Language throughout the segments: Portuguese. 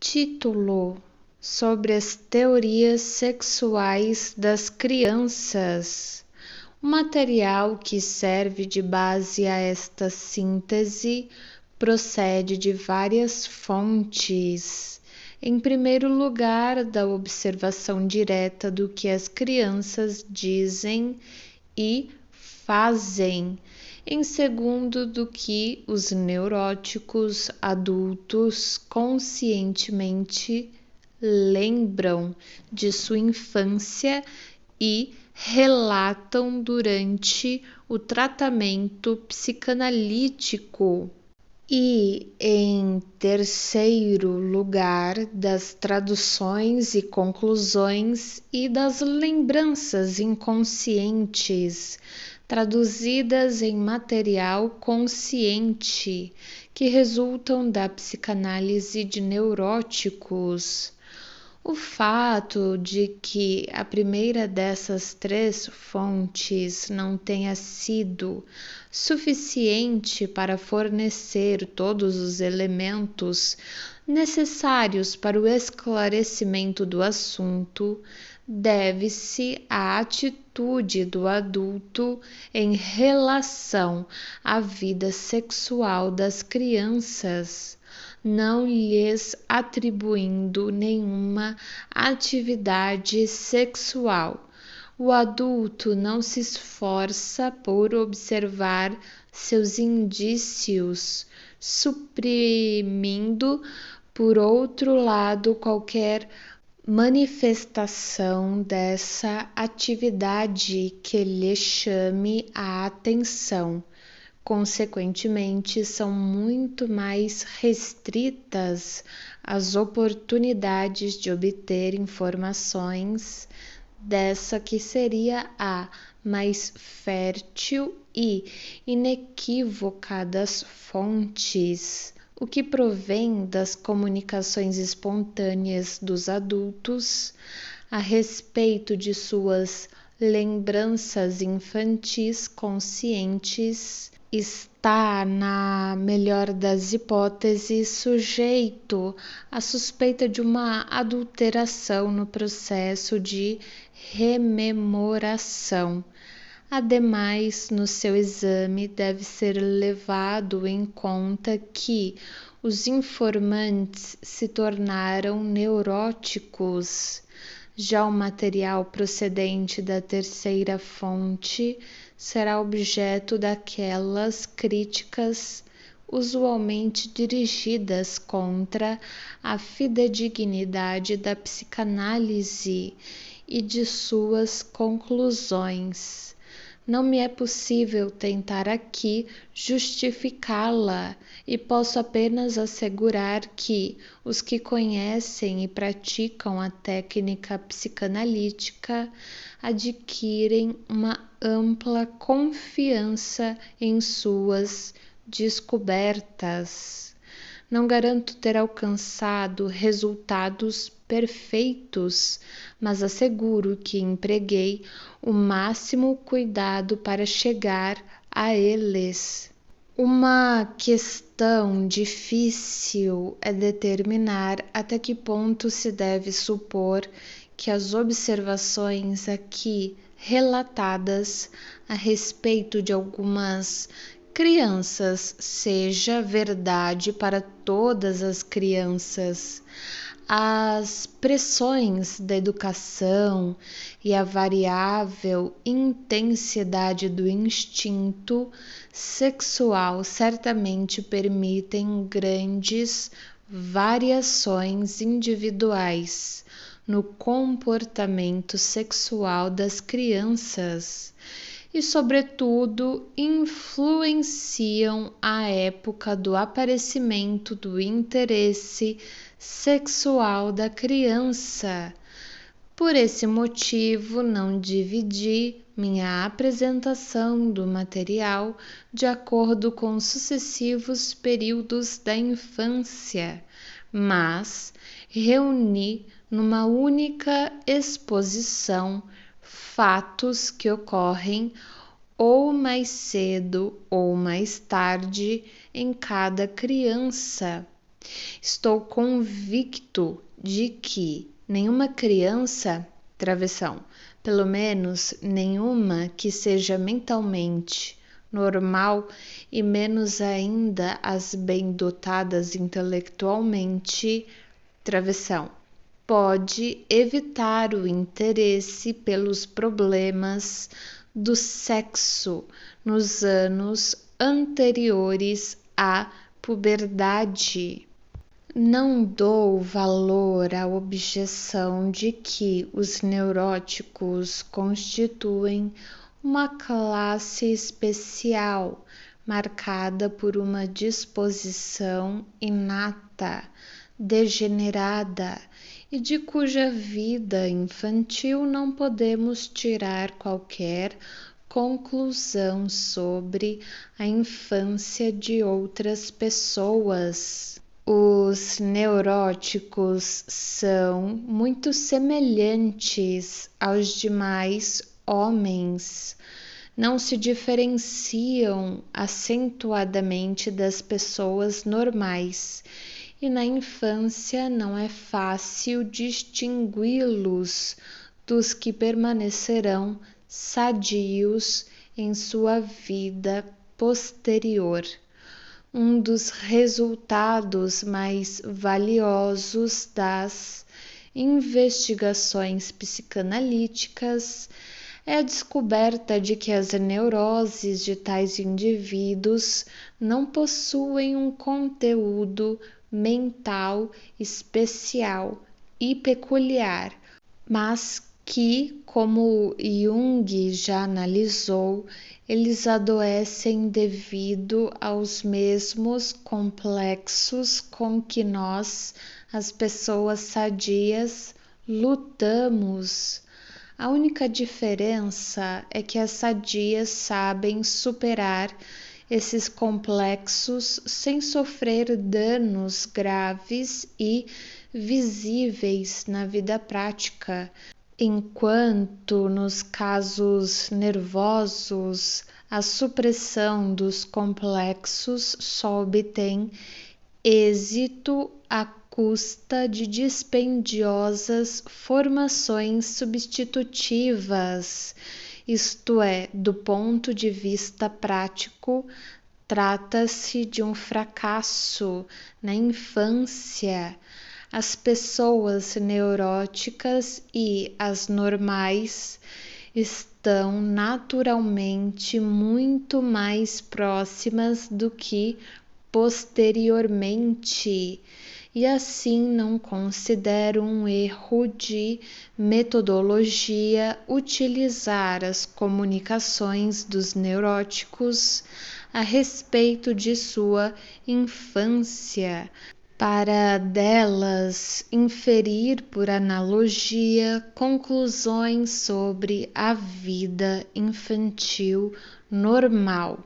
Título sobre as teorias sexuais das crianças. O material que serve de base a esta síntese procede de várias fontes. Em primeiro lugar, da observação direta do que as crianças dizem e fazem. Em segundo, do que os neuróticos adultos conscientemente lembram de sua infância e relatam durante o tratamento psicanalítico. E, em terceiro lugar, das traduções e conclusões e das lembranças inconscientes, traduzidas em material consciente, que resultam da psicanálise de neuróticos. O fato de que a primeira dessas três fontes não tenha sido suficiente para fornecer todos os elementos necessários para o esclarecimento do assunto deve-se à atitude do adulto em relação à vida sexual das crianças, não lhes atribuindo nenhuma atividade sexual. O adulto não se esforça por observar seus indícios, suprimindo, por outro lado, qualquer manifestação dessa atividade que lhe chame a atenção. Consequentemente, são muito mais restritas as oportunidades de obter informações dessa que seria a mais fértil e inequívoca das fontes, o que provém das comunicações espontâneas dos adultos a respeito de suas lembranças infantis conscientes, está, na melhor das hipóteses, sujeito à suspeita de uma adulteração no processo de rememoração. Ademais, no seu exame deve ser levado em conta que os informantes se tornaram neuróticos. Já o material procedente da terceira fonte será objeto daquelas críticas usualmente dirigidas contra a fidedignidade da psicanálise e de suas conclusões. Não me é possível tentar aqui justificá-la e posso apenas assegurar que os que conhecem e praticam a técnica psicanalítica adquirem uma ampla confiança em suas descobertas. Não garanto ter alcançado resultados perfeitos, mas asseguro que empreguei o máximo cuidado para chegar a eles. Uma questão difícil é determinar até que ponto se deve supor que as observações aqui relatadas a respeito de algumas crianças seja verdade para todas as crianças. As pressões da educação e a variável intensidade do instinto sexual certamente permitem grandes variações individuais no comportamento sexual das crianças e, sobretudo, influenciam a época do aparecimento do interesse sexual da criança. Por esse motivo, não dividi minha apresentação do material de acordo com sucessivos períodos da infância, mas reuni numa única exposição fatos que ocorrem ou mais cedo ou mais tarde em cada criança. Estou convicto de que nenhuma criança, travessão, pelo menos nenhuma que seja mentalmente normal e menos ainda as bem dotadas intelectualmente, travessão, pode evitar o interesse pelos problemas do sexo nos anos anteriores à puberdade. Não dou valor à objeção de que os neuróticos constituem uma classe especial, marcada por uma disposição inata, degenerada, e de cuja vida infantil não podemos tirar qualquer conclusão sobre a infância de outras pessoas. Os neuróticos são muito semelhantes aos demais homens, não se diferenciam acentuadamente das pessoas normais, e na infância não é fácil distingui-los dos que permanecerão sadios em sua vida posterior. Um dos resultados mais valiosos das investigações psicanalíticas é a descoberta de que as neuroses de tais indivíduos não possuem um conteúdo mental especial e peculiar, mas que, como Jung já analisou, eles adoecem devido aos mesmos complexos com que nós, as pessoas sadias, lutamos. A única diferença é que as sadias sabem superar esses complexos sem sofrer danos graves e visíveis na vida prática, enquanto nos casos nervosos a supressão dos complexos só obtém êxito à custa de dispendiosas formações substitutivas, isto é, do ponto de vista prático, trata-se de um fracasso na infância. As pessoas neuróticas e as normais estão naturalmente muito mais próximas do que posteriormente, e assim não considero um erro de metodologia utilizar as comunicações dos neuróticos a respeito de sua infância, para delas inferir por analogia conclusões sobre a vida infantil normal.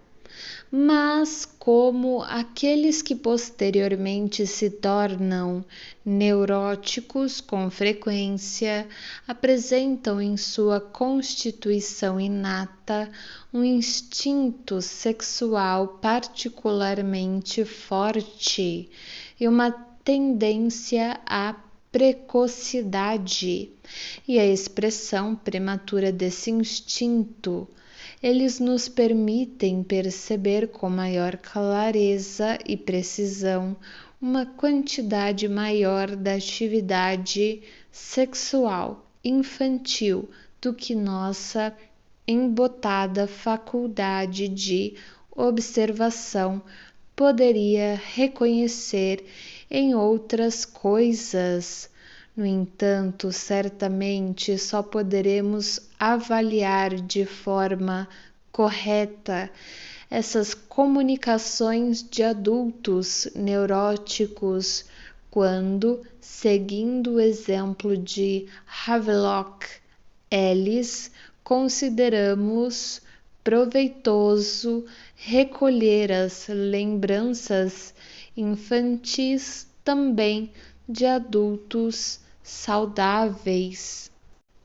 Mas como aqueles que posteriormente se tornam neuróticos com frequência apresentam em sua constituição inata um instinto sexual particularmente forte e uma tendência à precocidade, e a expressão prematura desse instinto, eles nos permitem perceber com maior clareza e precisão uma quantidade maior da atividade sexual infantil do que nossa embotada faculdade de observação poderia reconhecer em outras coisas. No entanto, certamente só poderemos avaliar de forma correta essas comunicações de adultos neuróticos quando, seguindo o exemplo de Havelock Ellis, consideramos proveitoso recolher as lembranças infantis também de adultos saudáveis.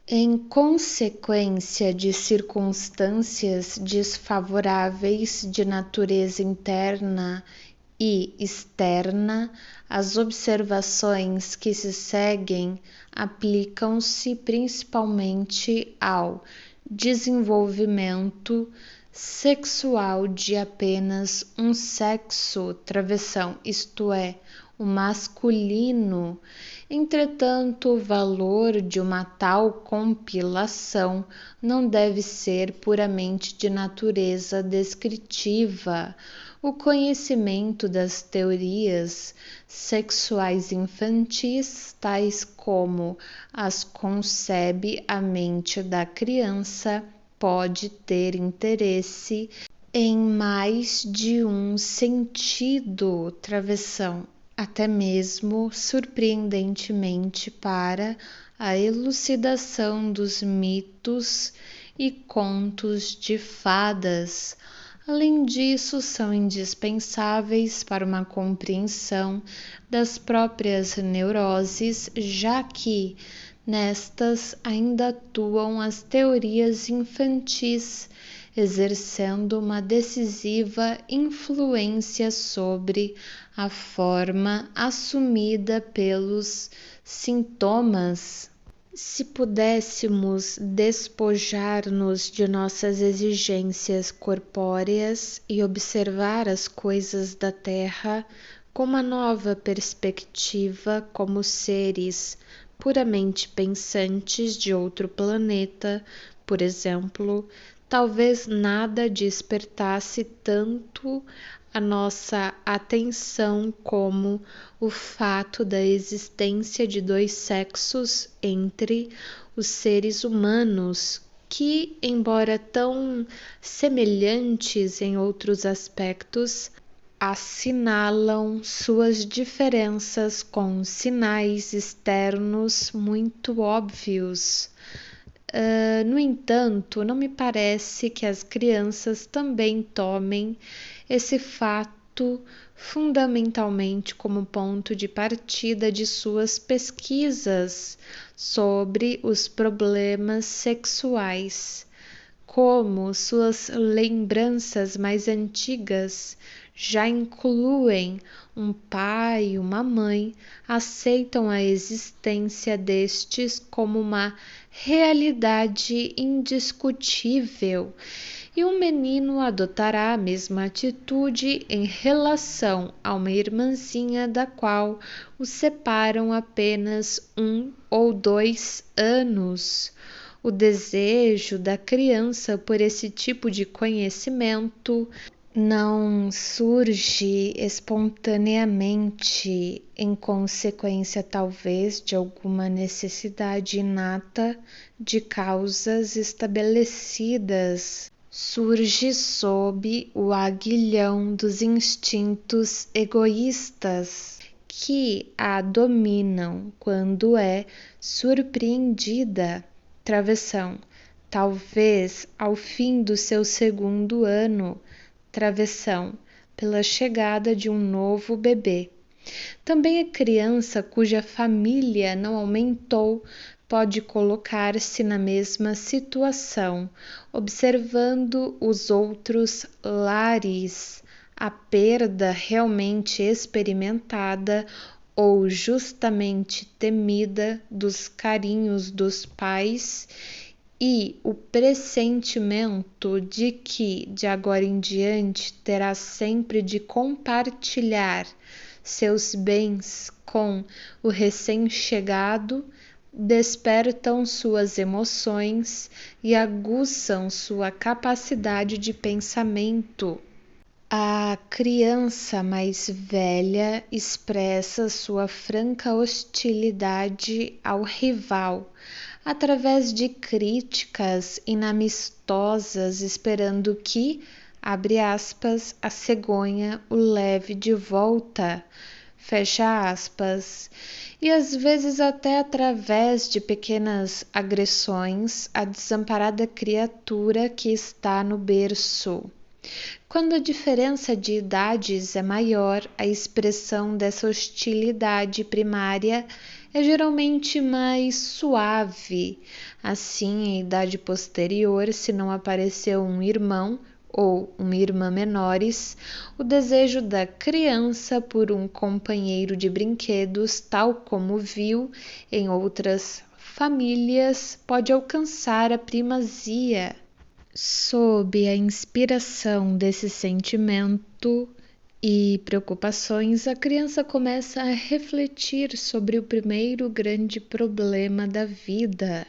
Em consequência de circunstâncias desfavoráveis de natureza interna e externa, as observações que se seguem aplicam-se principalmente ao desenvolvimento sexual de apenas um sexo, travessão, isto é, o masculino. Entretanto, o valor de uma tal compilação não deve ser puramente de natureza descritiva. O conhecimento das teorias sexuais infantis, tais como as concebe a mente da criança, pode ter interesse em mais de um sentido, travessão, até mesmo surpreendentemente para a elucidação dos mitos e contos de fadas. Além disso, são indispensáveis para uma compreensão das próprias neuroses, já que nestas ainda atuam as teorias infantis, exercendo uma decisiva influência sobre a forma assumida pelos sintomas. Se pudéssemos despojar-nos de nossas exigências corpóreas e observar as coisas da terra com uma nova perspectiva, como seres puramente pensantes de outro planeta, por exemplo, talvez nada despertasse tanto a nossa atenção como o fato da existência de dois sexos entre os seres humanos, que, embora tão semelhantes em outros aspectos, assinalam suas diferenças com sinais externos muito óbvios. No entanto, não me parece que as crianças também tomem esse fato fundamentalmente como ponto de partida de suas pesquisas sobre os problemas sexuais. Como suas lembranças mais antigas já incluem um pai e uma mãe, aceitam a existência destes como uma realidade indiscutível, e um menino adotará a mesma atitude em relação a uma irmãzinha da qual o separam apenas 1 ou 2 anos. O desejo da criança por esse tipo de conhecimento não surge espontaneamente em consequência, talvez, de alguma necessidade inata de causas estabelecidas. Surge sob o aguilhão dos instintos egoístas que a dominam quando é surpreendida. Travessão, talvez ao fim do seu 2º ano, travessão, pela chegada de um novo bebê. Também a criança cuja família não aumentou pode colocar-se na mesma situação, observando os outros lares, a perda realmente experimentada ou justamente temida dos carinhos dos pais e o pressentimento de que, de agora em diante, terá sempre de compartilhar seus bens com o recém-chegado, despertam suas emoções e aguçam sua capacidade de pensamento. A criança mais velha expressa sua franca hostilidade ao rival através de críticas inamistosas, esperando que, abre aspas, a cegonha o leve de volta, fecha aspas, e às vezes até através de pequenas agressões à desamparada criatura que está no berço. Quando a diferença de idades é maior, a expressão dessa hostilidade primária é geralmente mais suave. Assim, em idade posterior, se não apareceu um irmão, ou uma irmã menores, o desejo da criança por um companheiro de brinquedos, tal como viu em outras famílias, pode alcançar a primazia. Sob a inspiração desse sentimento e preocupações, a criança começa a refletir sobre o primeiro grande problema da vida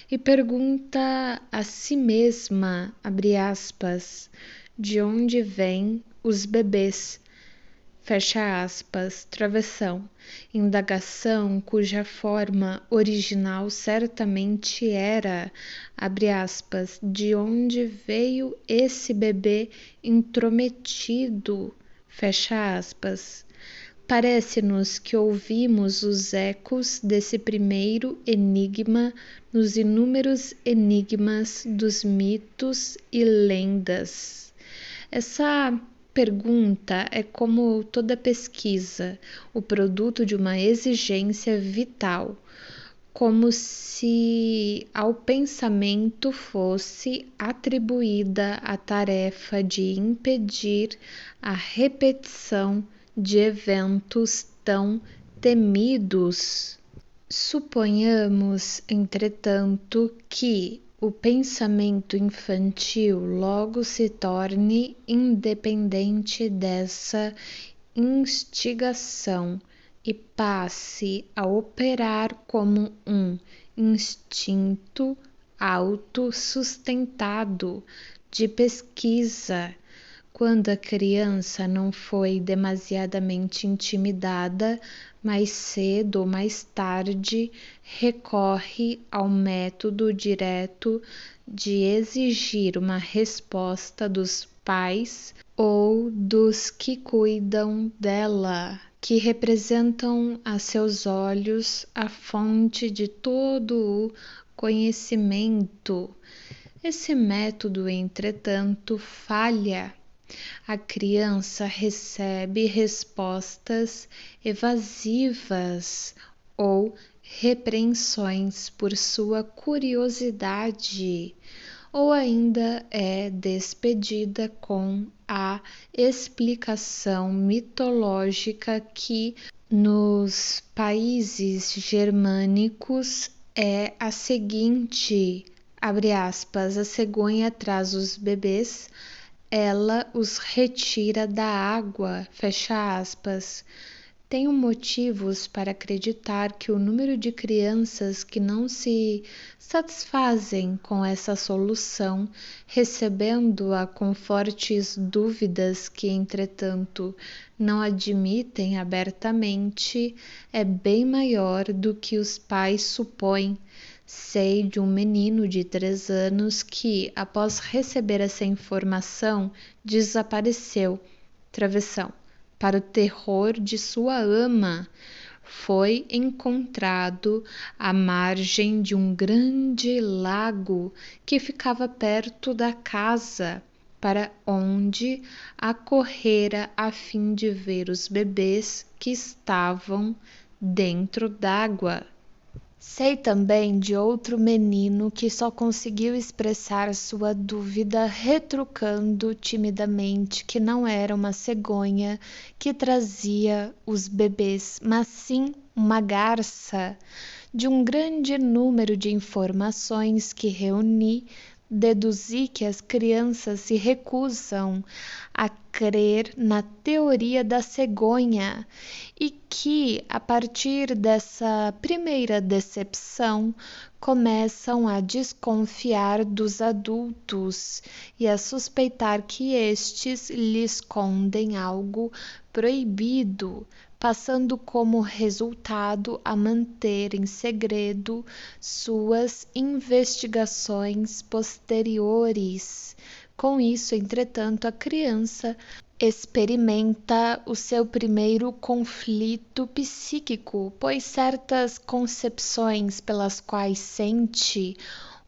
e pergunta a si mesma, abre aspas, de onde vêm os bebês? Fecha aspas, travessão, indagação cuja forma original certamente era, abre aspas, de onde veio esse bebê intrometido, fecha aspas. Parece-nos que ouvimos os ecos desse primeiro enigma nos inúmeros enigmas dos mitos e lendas. Essa pergunta é, como toda pesquisa, o produto de uma exigência vital, como se ao pensamento fosse atribuída a tarefa de impedir a repetição de eventos tão temidos. Suponhamos, entretanto, que o pensamento infantil logo se torne independente dessa instigação e passe a operar como um instinto autossustentado de pesquisa, quando a criança não foi demasiadamente intimidada, mais cedo ou mais tarde recorre ao método direto de exigir uma resposta dos pais ou dos que cuidam dela, que representam a seus olhos a fonte de todo o conhecimento. Esse método, entretanto, falha. A criança recebe respostas evasivas ou repreensões por sua curiosidade, ou ainda é despedida com a explicação mitológica que nos países germânicos é a seguinte, abre aspas, a cegonha traz os bebês, ela os retira da água, fecha aspas. Tenho motivos para acreditar que o número de crianças que não se satisfazem com essa solução, recebendo-a com fortes dúvidas que, entretanto, não admitem abertamente, é bem maior do que os pais supõem. Sei de um menino de 3 anos que, após receber essa informação, desapareceu. Travessão. Para o terror de sua ama, foi encontrado à margem de um grande lago que ficava perto da casa, para onde acorrera a fim de ver os bebês que estavam dentro d'água. Sei também de outro menino que só conseguiu expressar sua dúvida retrucando timidamente que não era uma cegonha que trazia os bebês, mas sim uma garça. De um grande número de informações que reuni, deduzi que as crianças se recusam a crer na teoria da cegonha e que, a partir dessa primeira decepção, começam a desconfiar dos adultos e a suspeitar que estes lhes escondem algo proibido, passando como resultado a manter em segredo suas investigações posteriores. Com isso, entretanto, a criança experimenta o seu primeiro conflito psíquico, pois certas concepções pelas quais sente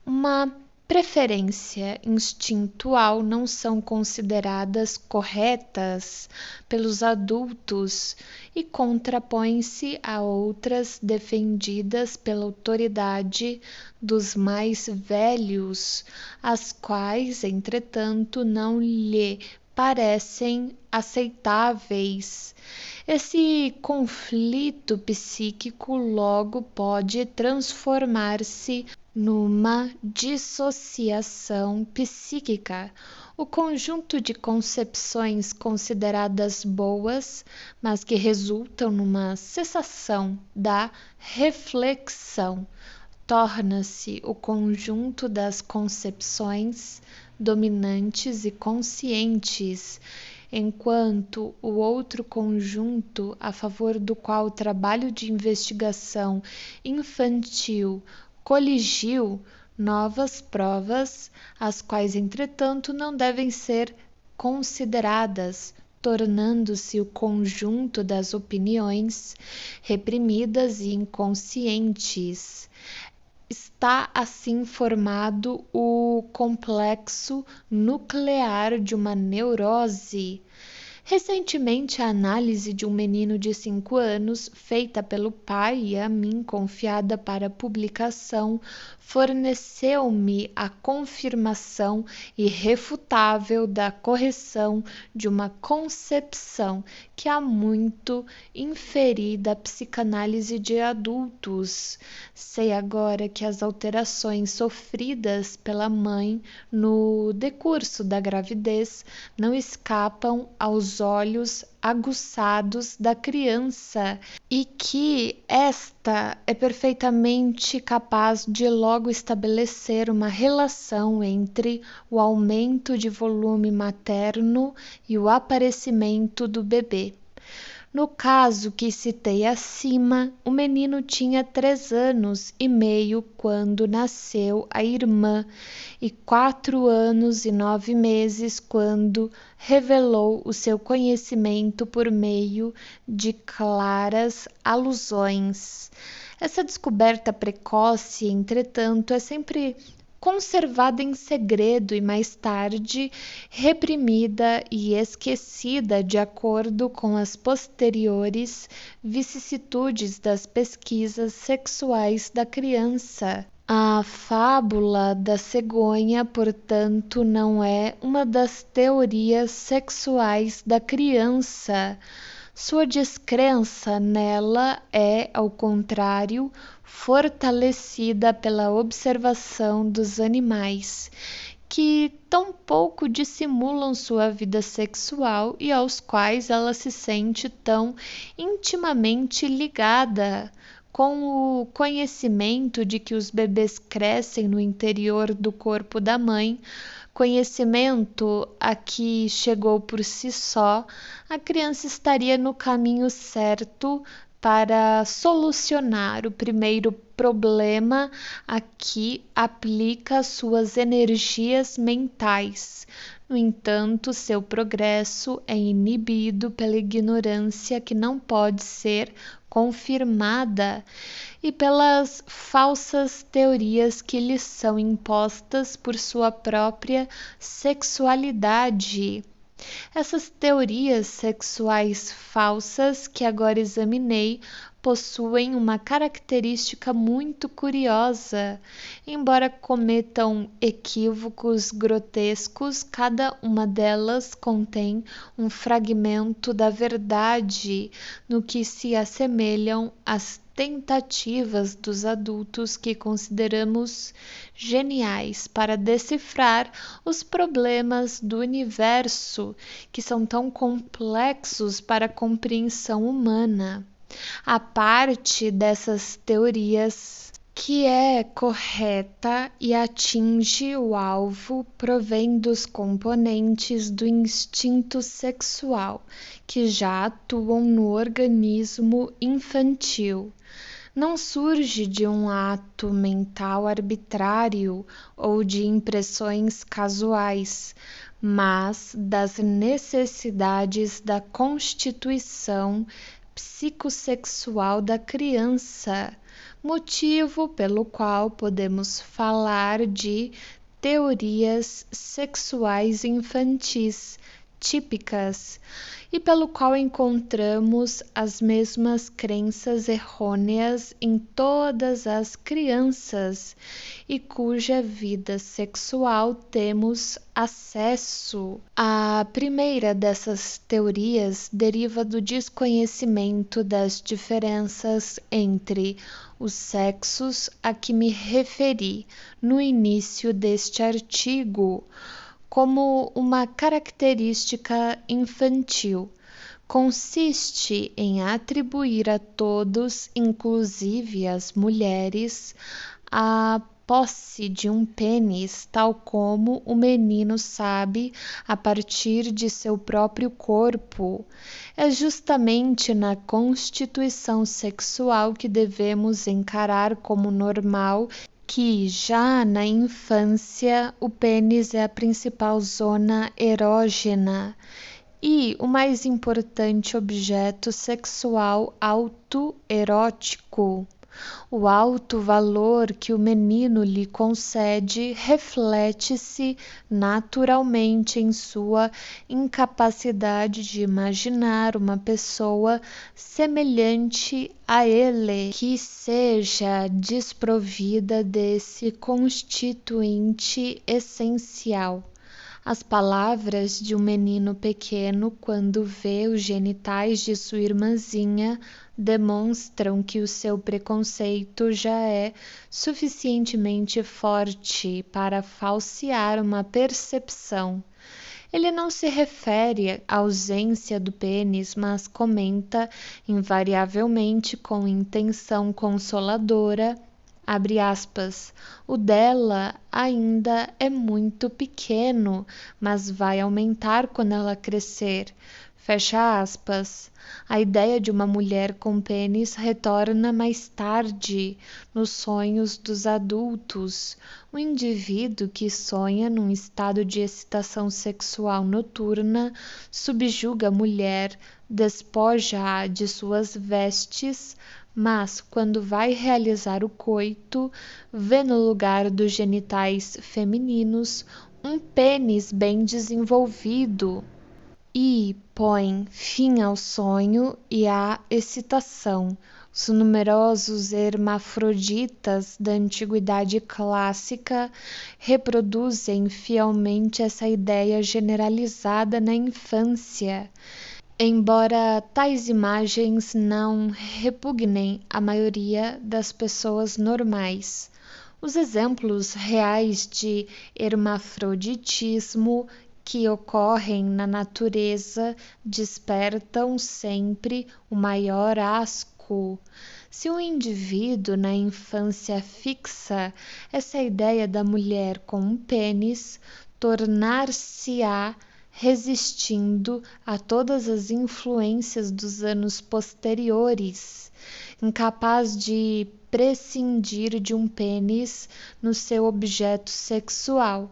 uma preferência instintual não são consideradas corretas pelos adultos e contrapõem-se a outras defendidas pela autoridade dos mais velhos, as quais, entretanto, não lhe parecem aceitáveis. Esse conflito psíquico logo pode transformar-se numa dissociação psíquica, o conjunto de concepções consideradas boas, mas que resultam numa cessação da reflexão, torna-se o conjunto das concepções dominantes e conscientes, enquanto o outro conjunto a favor do qual o trabalho de investigação infantil coligiu novas provas, as quais, entretanto, não devem ser consideradas, tornando-se o conjunto das opiniões reprimidas e inconscientes. Está assim formado o complexo nuclear de uma neurose. Recentemente, a análise de um menino de 5 anos, feita pelo pai e a mim confiada para publicação, forneceu-me a confirmação irrefutável da correção de uma concepção que há muito inferi da psicanálise de adultos. Sei agora que as alterações sofridas pela mãe no decurso da gravidez não escapam aos olhos aguçados da criança e que esta é perfeitamente capaz de logo estabelecer uma relação entre o aumento de volume materno e o aparecimento do bebê. No caso que citei acima, o menino tinha 3 anos e meio quando nasceu a irmã e 4 anos e 9 meses quando revelou o seu conhecimento por meio de claras alusões. Essa descoberta precoce, entretanto, é sempre conservada em segredo e mais tarde reprimida e esquecida de acordo com as posteriores vicissitudes das pesquisas sexuais da criança. A fábula da cegonha, portanto, não é uma das teorias sexuais da criança. Sua descrença nela é, ao contrário, fortalecida pela observação dos animais, que tão pouco dissimulam sua vida sexual e aos quais ela se sente tão intimamente ligada. Com o conhecimento de que os bebês crescem no interior do corpo da mãe, conhecimento a que chegou por si só, a criança estaria no caminho certo para solucionar o primeiro problema a que aplica suas energias mentais. No entanto, seu progresso é inibido pela ignorância que não pode ser confirmada e pelas falsas teorias que lhe são impostas por sua própria sexualidade. Essas teorias sexuais falsas que agora examinei possuem uma característica muito curiosa. Embora cometam equívocos grotescos, cada uma delas contém um fragmento da verdade, no que se assemelham às tentativas dos adultos que consideramos geniais para decifrar os problemas do universo, que são tão complexos para a compreensão humana. A parte dessas teorias que é correta e atinge o alvo provém dos componentes do instinto sexual, que já atuam no organismo infantil. Não surge de um ato mental arbitrário ou de impressões casuais, mas das necessidades da constituição psicossexual da criança, motivo pelo qual podemos falar de teorias sexuais infantis típicas e pelo qual encontramos as mesmas crenças errôneas em todas as crianças e cuja vida sexual temos acesso. A primeira dessas teorias deriva do desconhecimento das diferenças entre os sexos a que me referi no início deste artigo, como uma característica infantil. Consiste em atribuir a todos, inclusive às mulheres, a posse de um pênis, tal como o menino sabe a partir de seu próprio corpo. É justamente na constituição sexual que devemos encarar como normal que já na infância o pênis é a principal zona erógena e o mais importante objeto sexual autoerótico. O alto valor que o menino lhe concede reflete-se naturalmente em sua incapacidade de imaginar uma pessoa semelhante a ele, que seja desprovida desse constituinte essencial. As palavras de um menino pequeno, quando vê os genitais de sua irmãzinha, demonstram que o seu preconceito já é suficientemente forte para falsear uma percepção. Ele não se refere à ausência do pênis, mas comenta, invariavelmente com intenção consoladora, abre aspas, o dela ainda é muito pequeno, mas vai aumentar quando ela crescer. Fecha aspas. A ideia de uma mulher com pênis retorna mais tarde nos sonhos dos adultos. O indivíduo que sonha num estado de excitação sexual noturna subjuga a mulher, despoja-a de suas vestes, mas quando vai realizar o coito, vê no lugar dos genitais femininos um pênis bem desenvolvido e põe fim ao sonho e à excitação. Os numerosos hermafroditas da antiguidade clássica reproduzem fielmente essa ideia generalizada na infância. Embora tais imagens não repugnem a maioria das pessoas normais, os exemplos reais de hermafroditismo que ocorrem na natureza despertam sempre o maior asco. Se um indivíduo na infância fixa essa ideia da mulher com um pênis, tornar-se-á resistindo a todas as influências dos anos posteriores, incapaz de prescindir de um pênis no seu objeto sexual,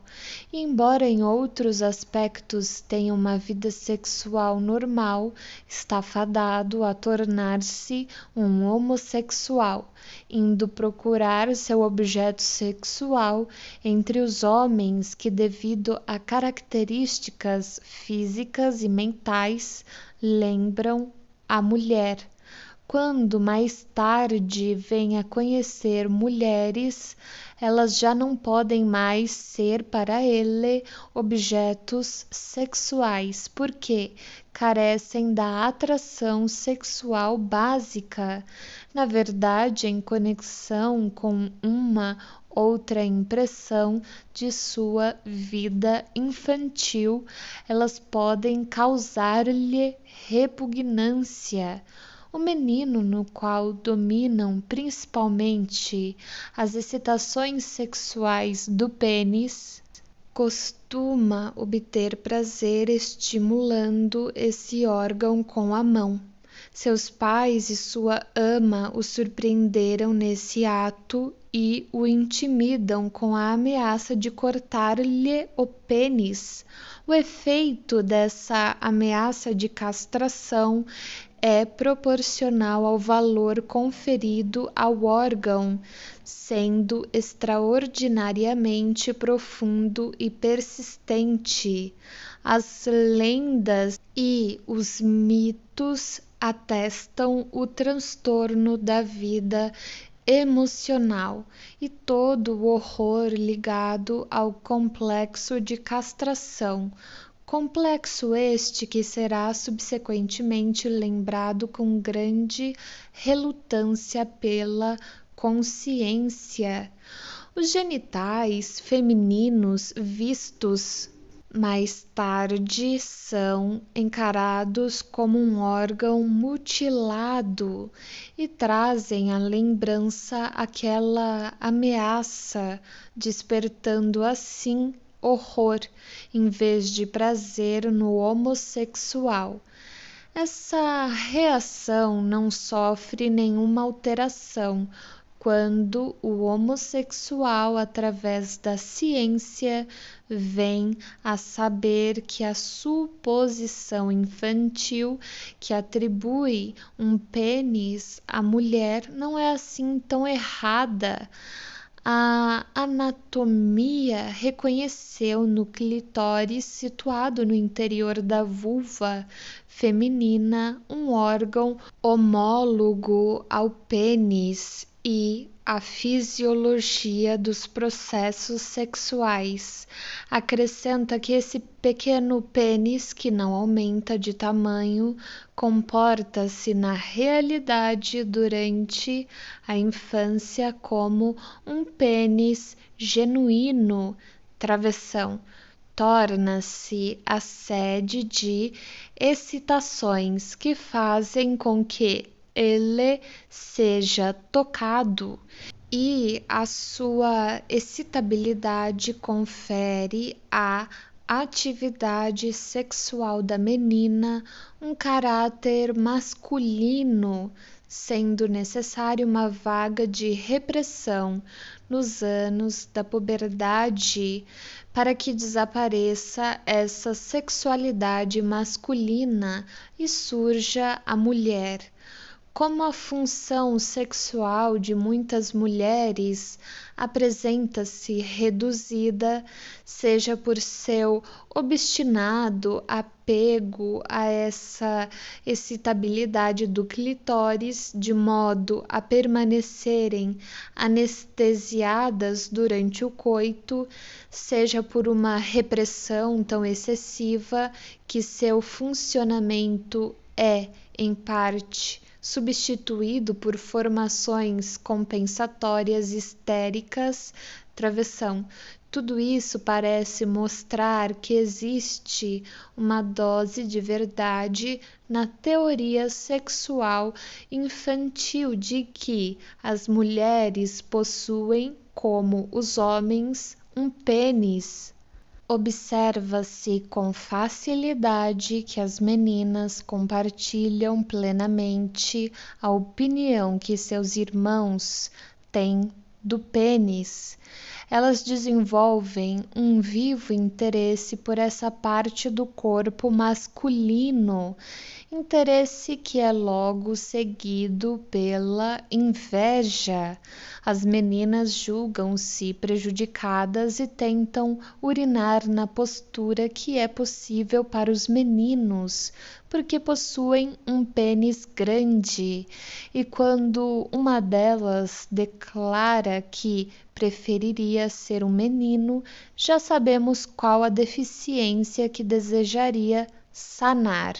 e embora em outros aspectos tenha uma vida sexual normal, está fadado a tornar-se um homossexual, indo procurar seu objeto sexual entre os homens que, devido a características físicas e mentais, lembram a mulher. Quando mais tarde vem a conhecer mulheres, elas já não podem mais ser para ele objetos sexuais, porque carecem da atração sexual básica. Na verdade, em conexão com uma outra impressão de sua vida infantil, elas podem causar-lhe repugnância. O menino no qual dominam principalmente as excitações sexuais do pênis costuma obter prazer estimulando esse órgão com a mão. Seus pais e sua ama o surpreenderam nesse ato e o intimidam com a ameaça de cortar-lhe o pênis. O efeito dessa ameaça de castração é proporcional ao valor conferido ao órgão, sendo extraordinariamente profundo e persistente. As lendas e os mitos atestam o transtorno da vida emocional e todo o horror ligado ao complexo de castração. Complexo este que será subsequentemente lembrado com grande relutância pela consciência. Os genitais femininos vistos mais tarde são encarados como um órgão mutilado e trazem à lembrança aquela ameaça, despertando assim horror em vez de prazer no homossexual. Essa reação não sofre nenhuma alteração quando o homossexual, através da ciência, vem a saber que a suposição infantil que atribui um pênis à mulher não é assim tão errada. A anatomia reconheceu no clitóris, situado no interior da vulva feminina, um órgão homólogo ao pênis e a fisiologia dos processos sexuais. Acrescenta que esse pequeno pênis, que não aumenta de tamanho, comporta-se na realidade durante a infância como um pênis genuíno. Travessão torna-se a sede de excitações que fazem com que ele seja tocado, e a sua excitabilidade confere à atividade sexual da menina um caráter masculino, sendo necessária uma vaga de repressão nos anos da puberdade para que desapareça essa sexualidade masculina e surja a mulher. Como a função sexual de muitas mulheres apresenta-se reduzida, seja por seu obstinado apego a essa excitabilidade do clitóris, de modo a permanecerem anestesiadas durante o coito, seja por uma repressão tão excessiva que seu funcionamento é, em parte, substituído por formações compensatórias histéricas, travessão. Tudo isso parece mostrar que existe uma dose de verdade na teoria sexual infantil de que as mulheres possuem, como os homens, um pênis. Observa-se com facilidade que as meninas compartilham plenamente a opinião que seus irmãos têm do pênis. Elas desenvolvem um vivo interesse por essa parte do corpo masculino, interesse que é logo seguido pela inveja. As meninas julgam-se prejudicadas e tentam urinar na postura que é possível para os meninos, porque possuem um pênis grande, e quando uma delas declara que preferiria ser um menino, já sabemos qual a deficiência que desejaria sanar.